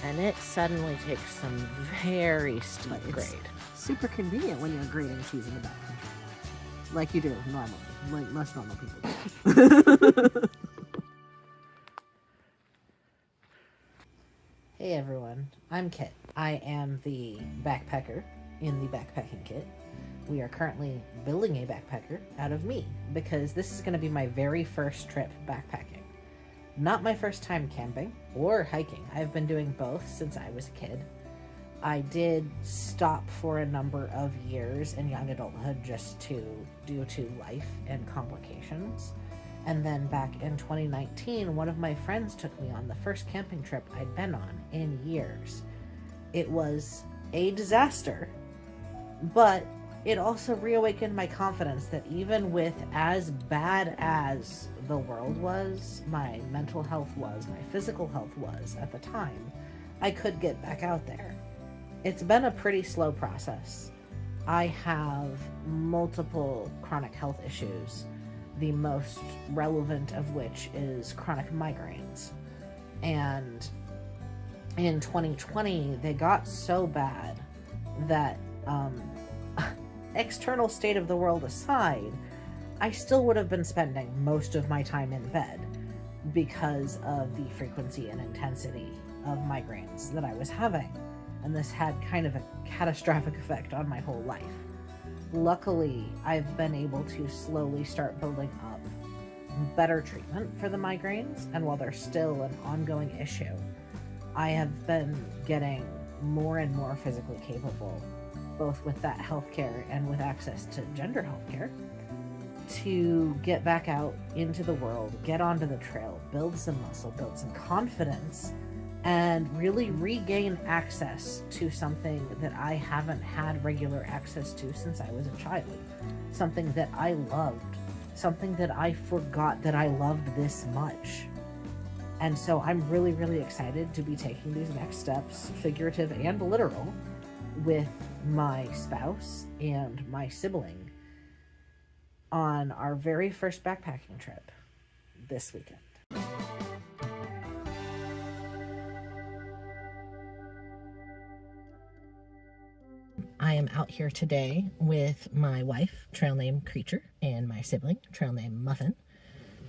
and it suddenly takes some very steep grade. Super convenient when you're grading cheese in the backcountry, like you do normally, like most normal people do. Hey everyone, I'm Kit. I am the backpacker in the backpacking kit. We are currently building a backpacker out of me because this is going to be my very first trip backpacking. Not my first time camping or hiking. I've been doing both since I was a kid. I did stop for a number of years in young adulthood just due to life and complications. And then back in 2019, one of my friends took me on the first camping trip I'd been on in years. It was a disaster, but it also reawakened my confidence that even with as bad as the world was, my mental health was, my physical health was at the time, I could get back out there. It's been a pretty slow process. I have multiple chronic health issues, the most relevant of which is chronic migraines. And in 2020, they got so bad that, external state of the world aside, I still would have been spending most of my time in bed because of the frequency and intensity of migraines that I was having. And this had kind of a catastrophic effect on my whole life. Luckily, I've been able to slowly start building up better treatment for the migraines, and while they're still an ongoing issue, I have been getting more and more physically capable, both with that healthcare and with access to gender healthcare, to get back out into the world, get onto the trail, build some muscle, build some confidence, and really regain access to something that I haven't had regular access to since I was a child. Something that I loved. Something that I forgot that I loved this much. And so I'm really, really excited to be taking these next steps, figurative and literal, with my spouse and my sibling on our very first backpacking trip this weekend. I am out here today with my wife, trail name Creature, and my sibling, trail name Muffin.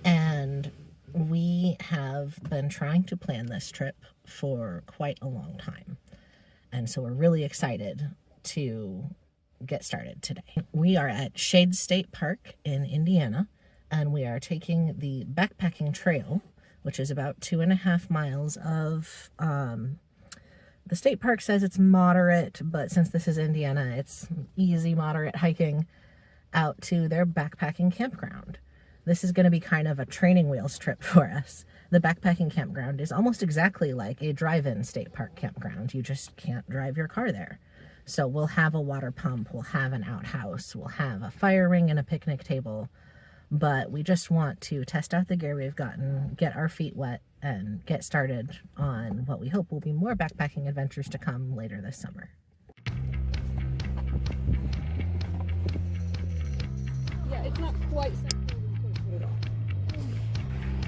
And we have been trying to plan this trip for quite a long time. And so we're really excited to get started today. We are at Shade State Park in Indiana, and we are taking the backpacking trail, which is about 2.5 miles of, the state park says it's moderate, but since this is Indiana, it's easy, moderate hiking out to their backpacking campground. This is going to be kind of a training wheels trip for us. The backpacking campground is almost exactly like a drive-in state park campground. You just can't drive your car there. So we'll have a water pump, we'll have an outhouse, we'll have a fire ring and a picnic table, but we just want to test out the gear we've gotten, get our feet wet, and get started on what we hope will be more backpacking adventures to come later this summer. Yeah, it's not quite at all.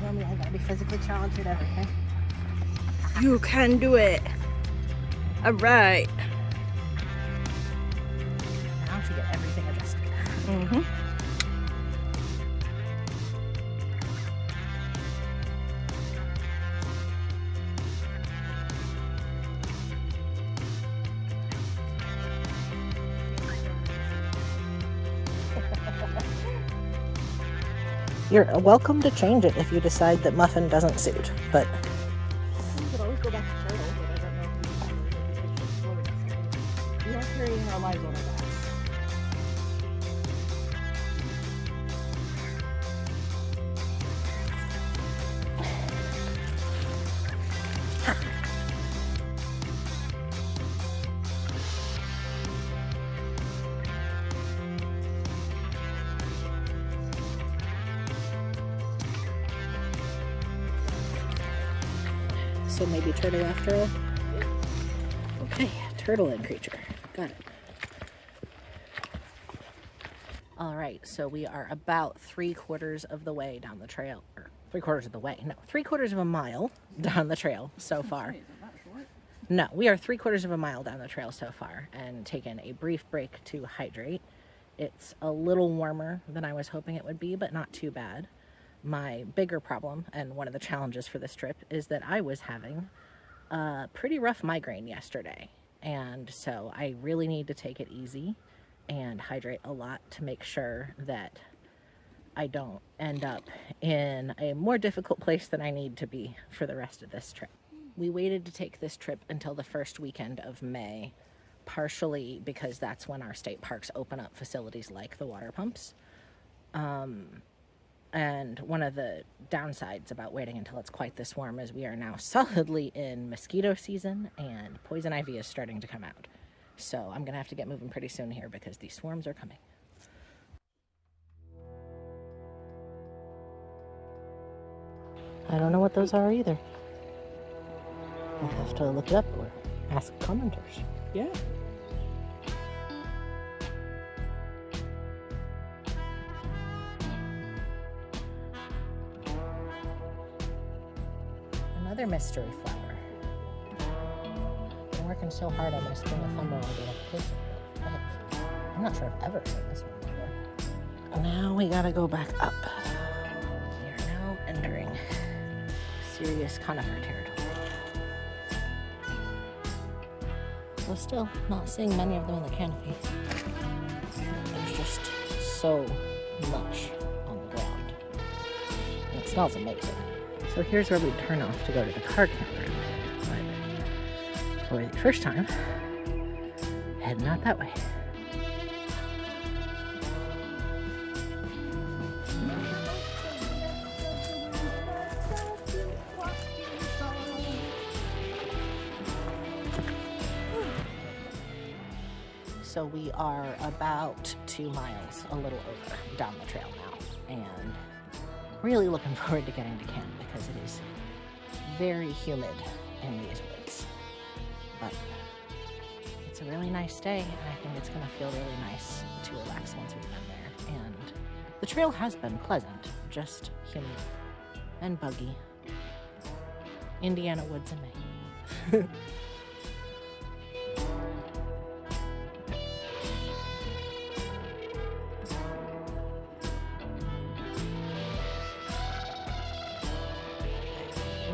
Mommy, I gotta be physically challenged at everything. You can do it. All right. Now to get everything adjusted. Mm-hmm. You're welcome to change it if you decide that Muffin doesn't suit, but We could always go back to turtle, but I don't know if we are carrying our lives on our backs. so maybe turtle after all. Okay, turtle and Creature. Got it. All right, so we are about 3/4 of the way down the trail, or 3/4 of the way, no, 3/4 of a mile down the trail so far. No, we are 3/4 of a mile down the trail so far and taken a brief break to hydrate. It's a little warmer than I was hoping it would be, but not too bad. My bigger problem, and one of the challenges for this trip, is that I was having a pretty rough migraine yesterday. And so I really need to take it easy and hydrate a lot to make sure that I don't end up in a more difficult place than I need to be for the rest of this trip. We waited to take this trip until the first weekend of May, partially because that's when our state parks open up facilities like the water pumps. And one of the downsides about waiting until it's quite this warm is we are now solidly in mosquito season and poison ivy is starting to come out. So I'm going to have to get moving pretty soon here because these swarms are coming. I don't know what those are either. We'll have to look it up or ask commenters. Yeah. Another mystery flower. I'm working so hard on this thing a thumbnail to get up closer, but I'm not sure I've ever seen this one before. Now we gotta go back up. We are now entering serious conifer territory. Though still not seeing many of them in the canopy. There's just so much on the ground. And it smells amazing. So here's where we turn off to go to the car campground. But for the first time, heading out that way. So we are about 2 miles, a little over, down the trail now. And really looking forward to getting to camp because it is very humid in these woods. But it's a really nice day, and I think it's going to feel really nice to relax once we've been there. And the trail has been pleasant, just humid and buggy. Indiana woods in May.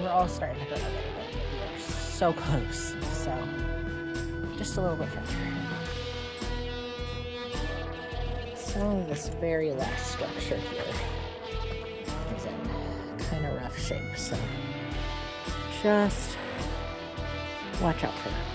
We're all starting to go a little bit. We are so close. So just a little bit further. So this very last structure here is in kind of rough shape. So just watch out for that.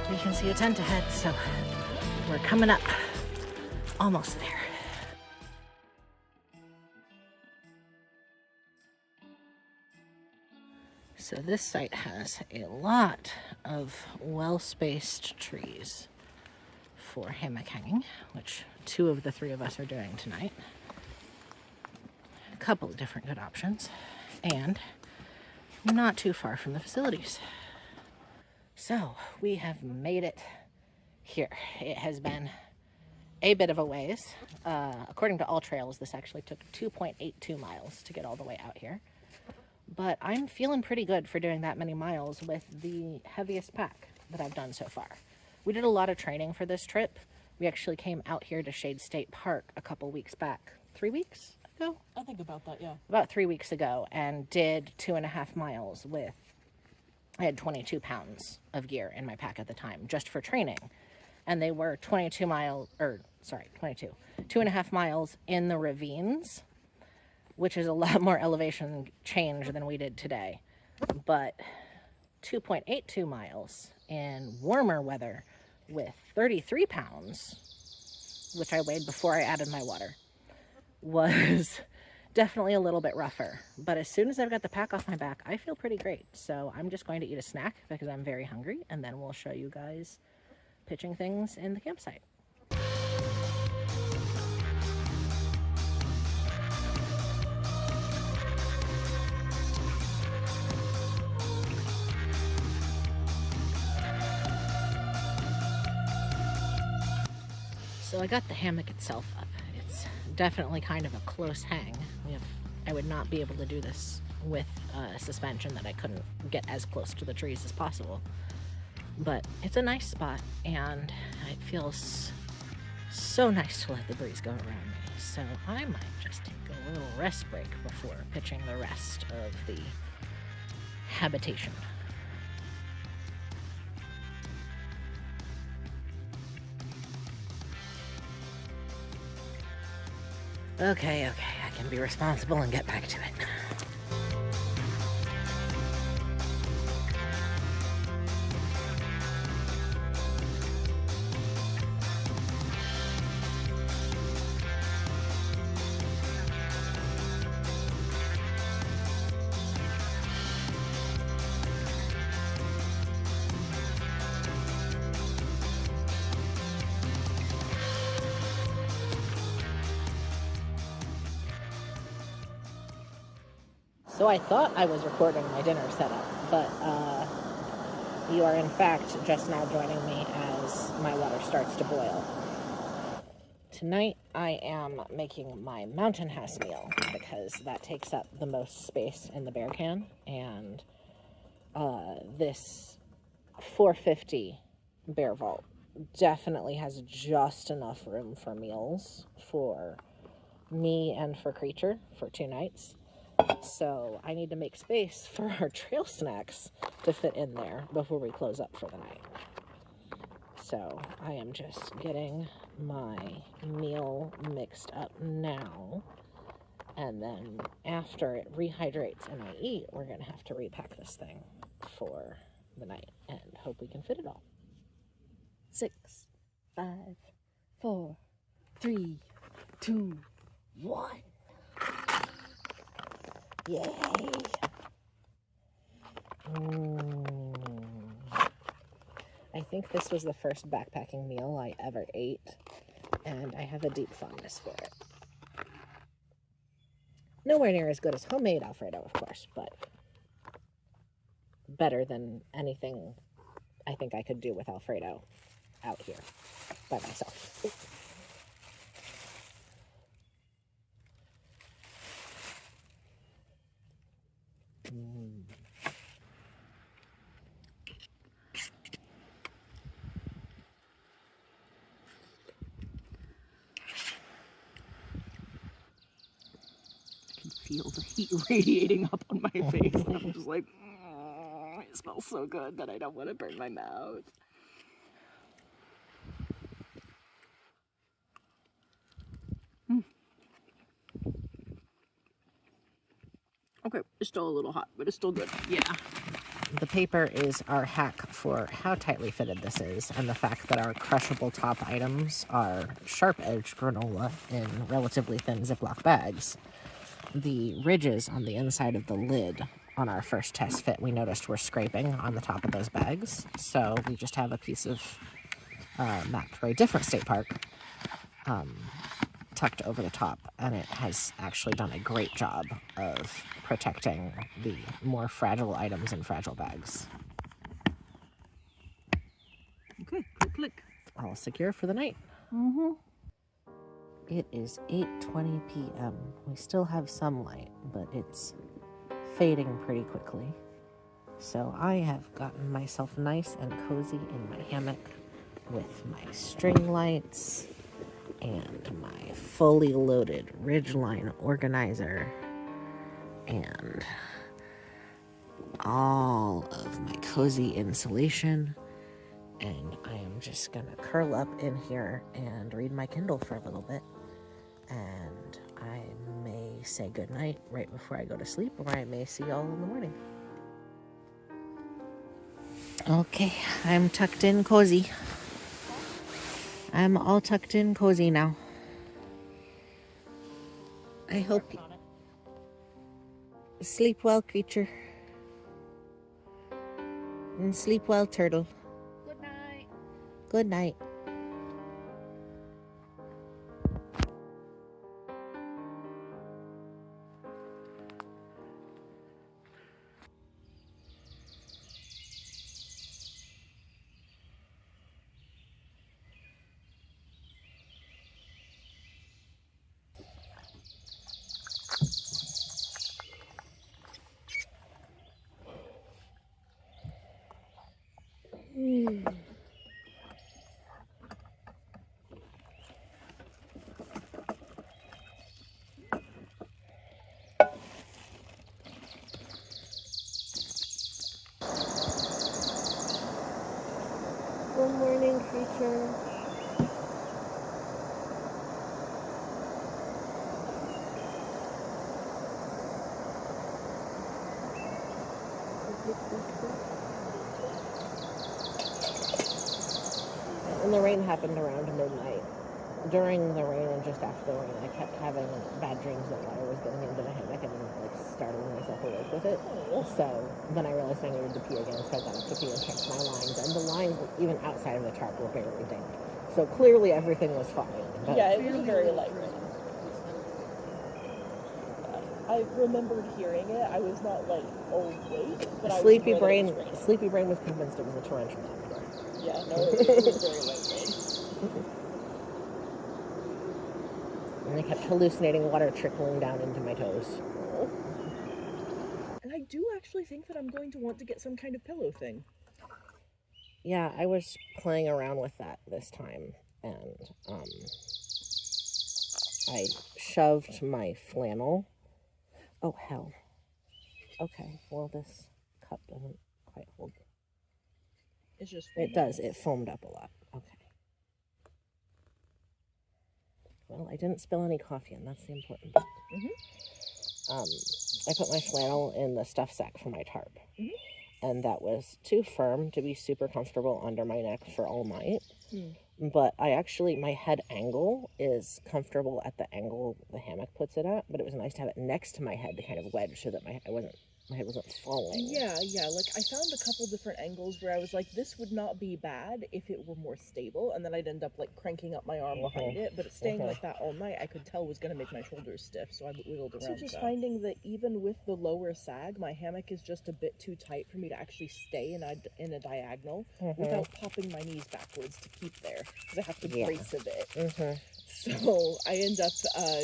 We can see a tent ahead, so we're coming up. Almost there. So this site has a lot of well-spaced trees for hammock hanging, which 2 of the 3 of us are doing tonight. A couple of different good options, and not too far from the facilities. So we have made it here. It has been a bit of a ways. According to All Trails, this actually took 2.82 miles to get all the way out here. But I'm feeling pretty good for doing that many miles with the heaviest pack that I've done so far. We did a lot of training for this trip. We actually came out here to Shade State Park a couple weeks back. 3 weeks ago? I think about that, yeah. About 3 weeks ago, and did 2.5 miles with, I had 22 pounds of gear in my pack at the time, just for training. And they were 2.5 miles in the ravines, which is a lot more elevation change than we did today. But 2.82 miles in warmer weather with 33 pounds, which I weighed before I added my water, was definitely a little bit rougher. But as soon as I've got the pack off my back, I feel pretty great. So I'm just going to eat a snack because I'm very hungry, and then we'll show you guys pitching things in the campsite. So I got the hammock itself up. It's definitely kind of a close hang. I would not be able to do this with a suspension that I couldn't get as close to the trees as possible. But it's a nice spot, and it feels so nice to let the breeze go around me. So I might just take a little rest break before pitching the rest of the habitation. Okay, I can be responsible and get back to it. So I thought I was recording my dinner setup, but you are in fact just now joining me as my water starts to boil. Tonight I am making my mountain house meal because that takes up the most space in the bear can, and this 450 bear vault definitely has just enough room for meals for me and for Creature for 2 nights. So I need to make space for our trail snacks to fit in there before we close up for the night. So I am just getting my meal mixed up now. And then after it rehydrates and I eat, we're going to have to repack this thing for the night and hope we can fit it all. 6, 5, 4, 3, 2, 1. Yay! I think this was the first backpacking meal I ever ate, and I have a deep fondness for it. Nowhere near as good as homemade Alfredo, of course, but better than anything I think I could do with Alfredo out here by myself. Feel the heat radiating up on my face. I'm just like, it smells so good that I don't want to burn my mouth. Okay, it's still a little hot, but it's still good. Yeah. The paper is our hack for how tightly fitted this is, and the fact that our crushable top items are sharp-edged granola in relatively thin Ziploc bags. The ridges on the inside of the lid on our first test fit we noticed were scraping on the top of those bags, so we just have a piece of mapped for a different state park tucked over the top, and it has actually done a great job of protecting the more fragile items in fragile bags. Okay, click. All secure for the night. It is 8:20 p.m. We still have some light, but it's fading pretty quickly. So I have gotten myself nice and cozy in my hammock with my string lights and my fully loaded Ridgeline organizer and all of my cozy insulation, and I am just gonna curl up in here and read my Kindle for a little bit, and I may say goodnight right before I go to sleep, or I may see y'all in the morning. Okay, I'm tucked in cozy. I'm all tucked in cozy now. I hope you sleep well, Creature. And sleep well, Turtle. Good night. Good night. And the rain happened around midnight. During the rain and just after the rain, I kept having bad dreams that water was getting into the hammock and like startling myself awake with it. So then I realized I needed to pee again, so I got up to pee and checked my lines. And the lines, even damp, of the tarp, were barely damp. So clearly everything was fine. But Yeah, it was very light rain. I remembered hearing it. I was not like awake, but I was Sleepy aware brain, that it was raining. Sleepy brain was convinced it was a torrential downpour. Yeah, no, it was very light rain. And I kept hallucinating water trickling down into my toes. And I do actually think that I'm going to want to get some kind of pillow thing. Yeah, I was playing around with that this time, and I shoved my flannel. Oh, hell. Okay, well, this cup doesn't quite hold. It's just... It does. It foamed up a lot. Okay. Well, I didn't spill any coffee, and that's the important part. I put my flannel in the stuff sack for my tarp. And that was too firm to be super comfortable under my neck for all night. But my head angle is comfortable at the angle the hammock puts it at, but it was nice to have it next to my head to kind of wedge so that my head wasn't falling. Yeah, like I found a couple different angles where I was like, this would not be bad if it were more stable, and then I'd end up like cranking up my arm behind it, but it's staying like that all night, I could tell was going to make my shoulders stiff, so I wiggled around. So just finding that even with the lower sag, my hammock is just a bit too tight for me to actually stay in a diagonal without popping my knees backwards to keep there, because I have to brace a bit. So I end up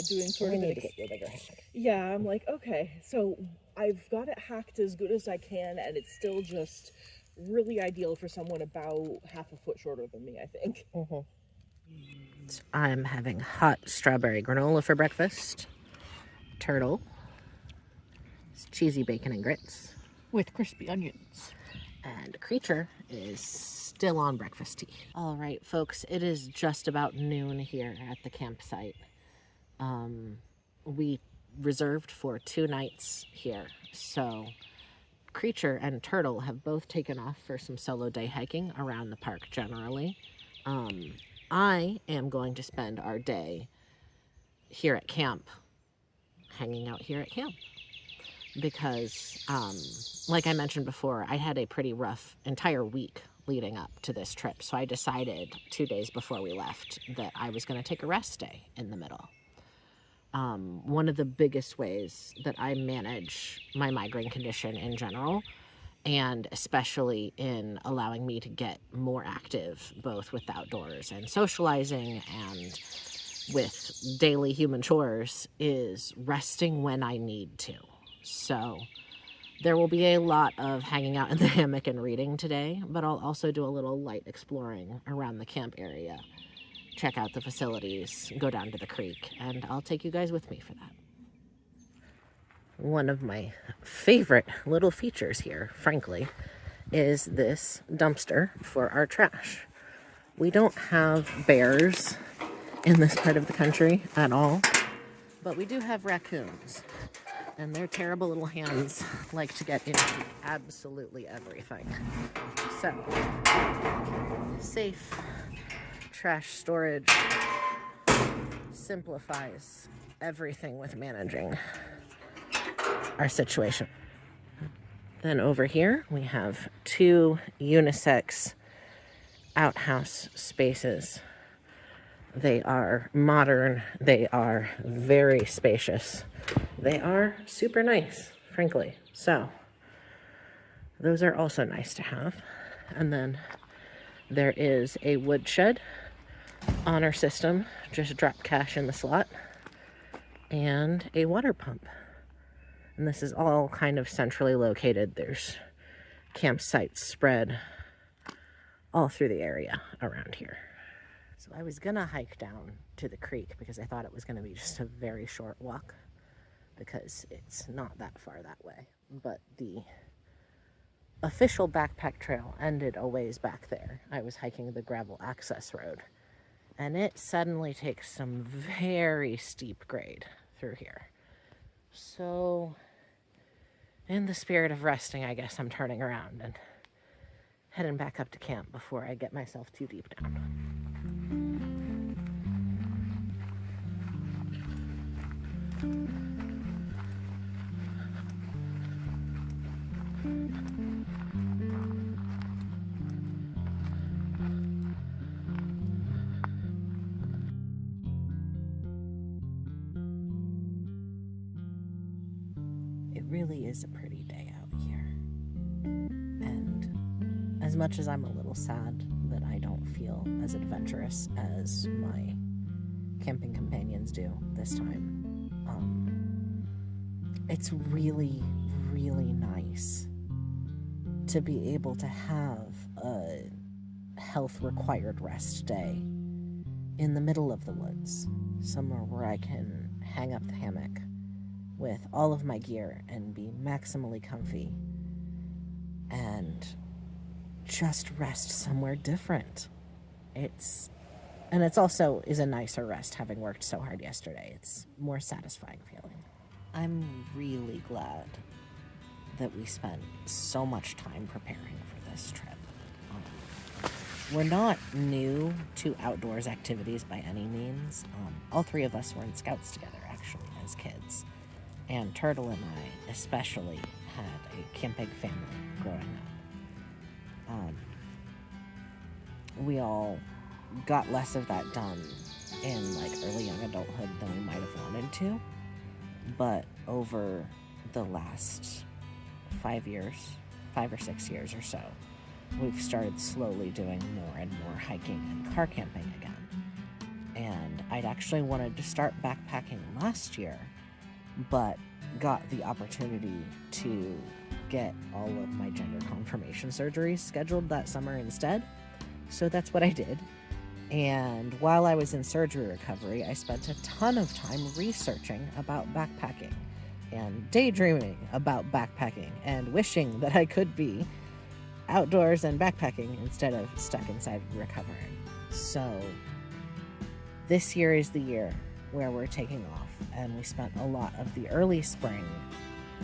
doing sort of need to get you a bigger hammock. Yeah, I'm like, okay, so I've got it hacked as good as I can, and it's still just really ideal for someone about half a foot shorter than me, I think. I'm having hot strawberry granola for breakfast. Turtle. Cheesy bacon and grits. With crispy onions. And Creature is still on breakfast tea. All right, folks, it is just about noon here at the campsite. We reserved for 2 nights here, so Creature and Turtle have both taken off for some solo day hiking around the park generally. I am going to spend our day here at camp, hanging out here at camp, because like I mentioned before, I had a pretty rough entire week leading up to this trip, so I decided 2 days before we left that I was going to take a rest day in the middle. One of the biggest ways that I manage my migraine condition in general, and especially in allowing me to get more active, both with outdoors and socializing and with daily human chores, is resting when I need to. So there will be a lot of hanging out in the hammock and reading today, but I'll also do a little light exploring around the camp area. Check out the facilities, go down to the creek, and I'll take you guys with me for that. One of my favorite little features here, frankly, is this dumpster for our trash. We don't have bears in this part of the country at all, but we do have raccoons, and their terrible little hands like to get into absolutely everything. So, safe trash storage simplifies everything with managing our situation. Then over here we have 2 unisex outhouse spaces. They are modern, they are very spacious, they are super nice, frankly. So those are also nice to have. And then there is a woodshed on our system, just drop cash in the slot, and a water pump. And this is all kind of centrally located. There's campsites spread all through the area around here. So I was gonna hike down to the creek because I thought it was gonna be just a very short walk because it's not that far that way. But the official backpack trail ended a ways back there. I was hiking the gravel access road, and it suddenly takes some very steep grade through here. So in the spirit of resting, I guess I'm turning around and heading back up to camp before I get myself too deep down. It really is a pretty day out here. And as much as I'm a little sad that I don't feel as adventurous as my camping companions do this time, it's really, really nice to be able to have a health required rest day in the middle of the woods, somewhere where I can hang up the hammock with all of my gear and be maximally comfy and just rest somewhere different. It's also is a nicer rest having worked so hard yesterday. It's more satisfying feeling. I'm really glad that we spent so much time preparing for this trip. We're not new to outdoors activities by any means. All three of us were in Scouts together, actually, as kids. And Turtle and I especially had a camping family growing up. We all got less of that done in like early young adulthood than we might have wanted to. But over the last 5 or 6 years or so, we've started slowly doing more and more hiking and car camping again. And I'd actually wanted to start backpacking last year, but got the opportunity to get all of my gender confirmation surgeries scheduled that summer instead. So that's what I did. And while I was in surgery recovery, I spent a ton of time researching about backpacking and daydreaming about backpacking and wishing that I could be outdoors and backpacking instead of stuck inside recovering. So this year is the year where we're taking off, and we spent a lot of the early spring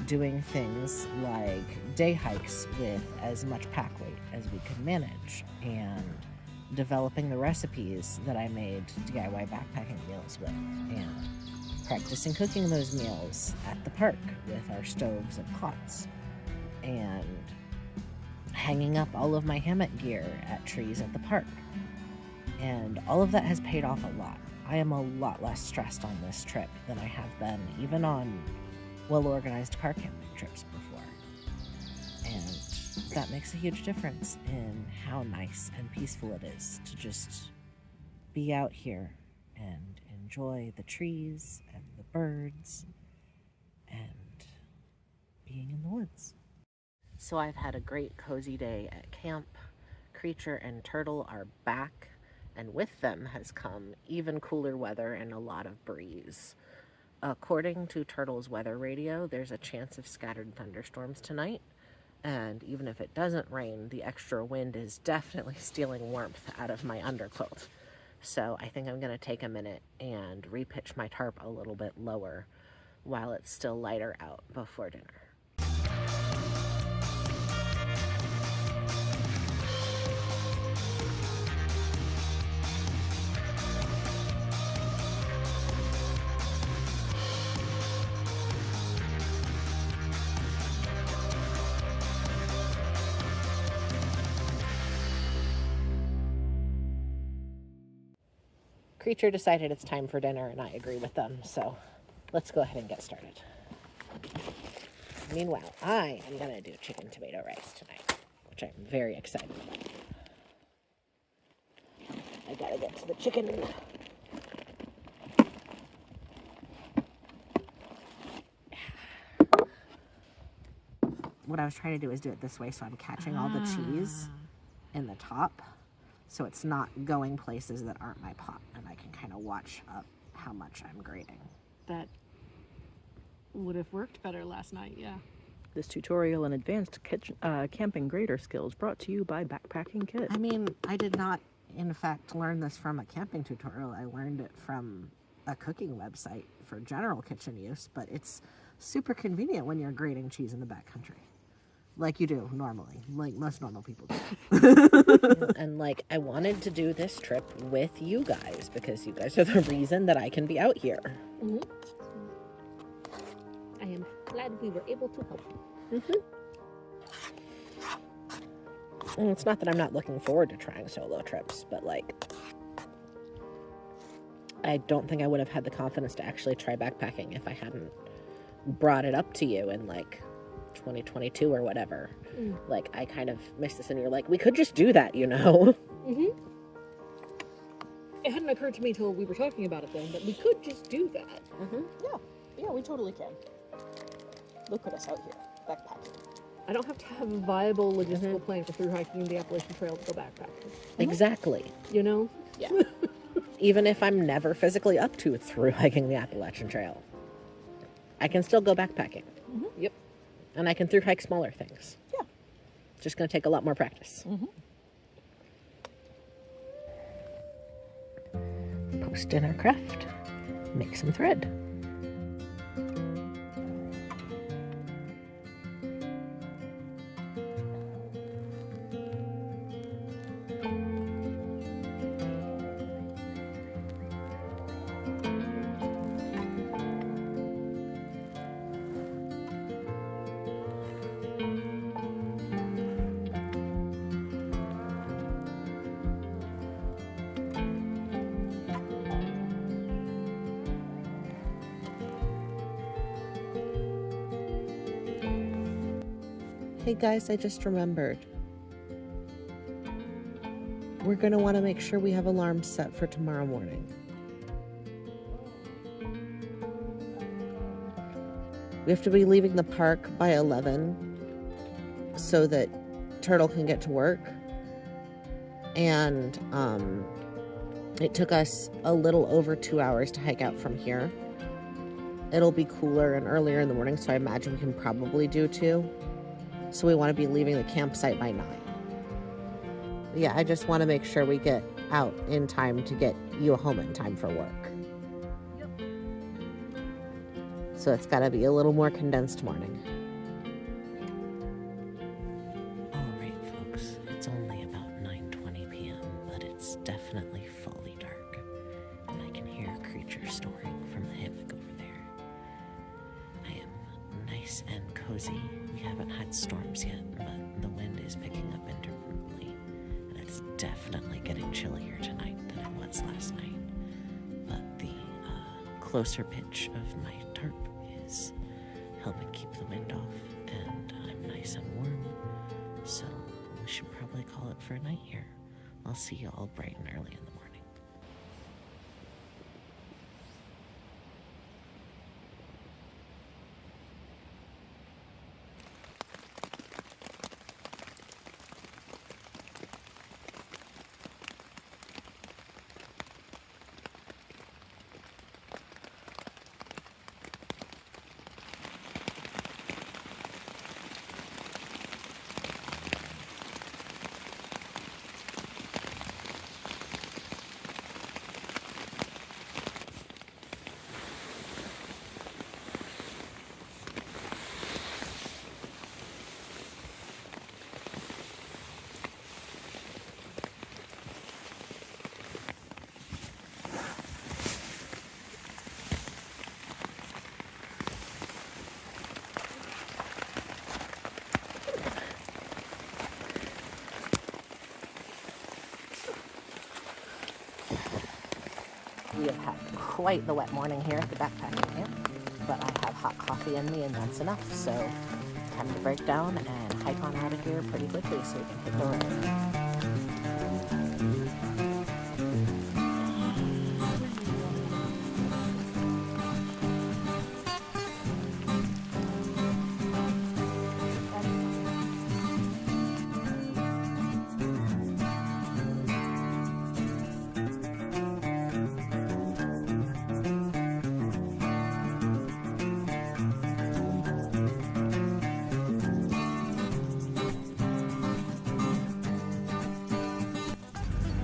doing things like day hikes with as much pack weight as we could manage and developing the recipes that I made DIY backpacking meals with and practicing cooking those meals at the park with our stoves and pots and hanging up all of my hammock gear at trees at the park. And all of that has paid off a lot. I am a lot less stressed on this trip than I have been even on well-organized car camping trips before. And that makes a huge difference in how nice and peaceful it is to just be out here and enjoy the trees and the birds and being in the woods. So I've had a great cozy day at camp. Creature and Turtle are back, and with them has come even cooler weather and a lot of breeze. According to Turtle's weather radio, there's a chance of scattered thunderstorms tonight, and even if it doesn't rain, the extra wind is definitely stealing warmth out of my underquilt. So I think I'm going to take a minute and repitch my tarp a little bit lower while it's still lighter out before dinner. Creature decided it's time for dinner, and I agree with them, so let's go ahead and get started. Meanwhile, I am going to do chicken tomato rice tonight, which I'm very excited about. I gotta get to the chicken. What I was trying to do is do it this way, so I'm catching all the cheese in the top, so it's not going places that aren't my pot, and I can kind of watch up how much I'm grating. That would have worked better last night, yeah. This tutorial in advanced camping grater skills brought to you by Backpacking Kit. I mean, I did not, in fact, learn this from a camping tutorial. I learned it from a cooking website for general kitchen use, but it's Super convenient when you're grating cheese in the backcountry. Like you do normally, like most normal people do. And like, I wanted to do this trip with you guys because you guys are the reason that I can be out here. Mm-hmm. I am glad we were able to help. And it's not that I'm not looking forward to trying solo trips, but like, I don't think I would have had the confidence to actually try backpacking if I hadn't brought it up to you in like 2022 or whatever. Like, I kind of missed this and you're like, we could just do that, you know? It hadn't occurred to me till we were talking about it then, but we could just do that. Yeah, we totally can. Look at us out here, backpacking. I don't have to have a viable logistical plan for through hiking the Appalachian Trail to go backpacking. Exactly. You know? Yeah. Even if I'm never physically up to through hiking the Appalachian Trail, I can still go backpacking. Yep. And I can through hike smaller things. Yeah. It's just going to take a lot more practice. Post dinner craft. Make some thread. Hey guys, I just remembered. We're going to want to make sure we have alarms set for tomorrow morning. We have to be leaving the park by 11 so that Turtle can get to work. And it took us a little over 2 hours to hike out from here. It'll be cooler and earlier in the morning, so I imagine we can probably do 2. So we want to be leaving the campsite by 9. Yeah, I just want to make sure we get out in time to get you home in time for work. Yep. So it's got to be a little more condensed morning. All right, folks, it's only about 9:20 p.m., but it's definitely fully dark, and I can hear creatures snoring from the hammock over there. I am nice and cozy. We haven't had storms yet, but the wind is picking up intermittently, and it's definitely getting chillier tonight than it was last night. But the closer pitch of my tarp is helping keep the wind off, and I'm nice and warm, so we should probably call it for a night here. I'll see you all bright and early in the morning. We have had quite the wet morning here at the backpacking camp, but I have hot coffee in me and that's enough, so time to break down and hike on out of here pretty quickly so we can hit the road.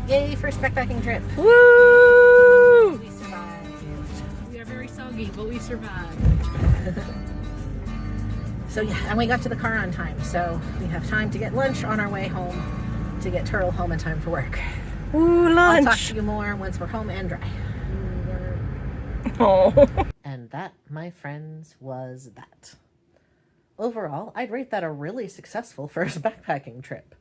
Yay, first backpacking trip. Woo! We survived. We are very soggy, but we survived. So yeah, and we got to the car on time, so we have time to get lunch on our way home, to get Turtle home in time for work. Ooh, I'll talk lunch. to you more once we're home and dry. Oh. And that, my friends, was that. Overall, I'd rate that a really successful first backpacking trip.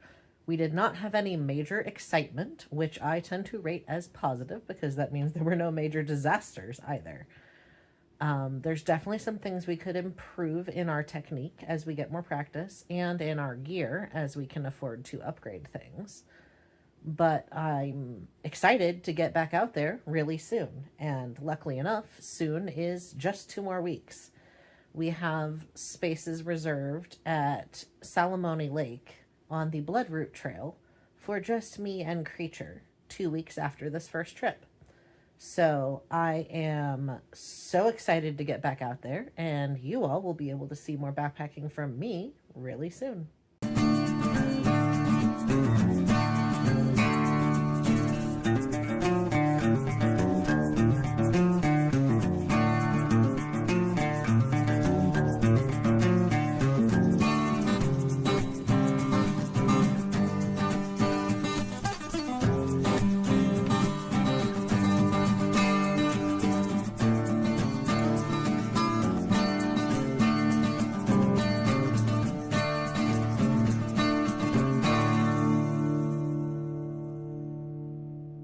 We did not have any major excitement, which I tend to rate as positive because that means there were no major disasters either. There's definitely some things we could improve in our technique as we get more practice and in our gear as we can afford to upgrade things. But I'm excited to get back out there really soon. And luckily enough, soon is just 2 more weeks. We have spaces reserved at Salamone Lake on the Bloodroot Trail for just me and Creature 2 weeks after this first trip. So I am so excited to get back out there, and you all will be able to see more backpacking from me really soon.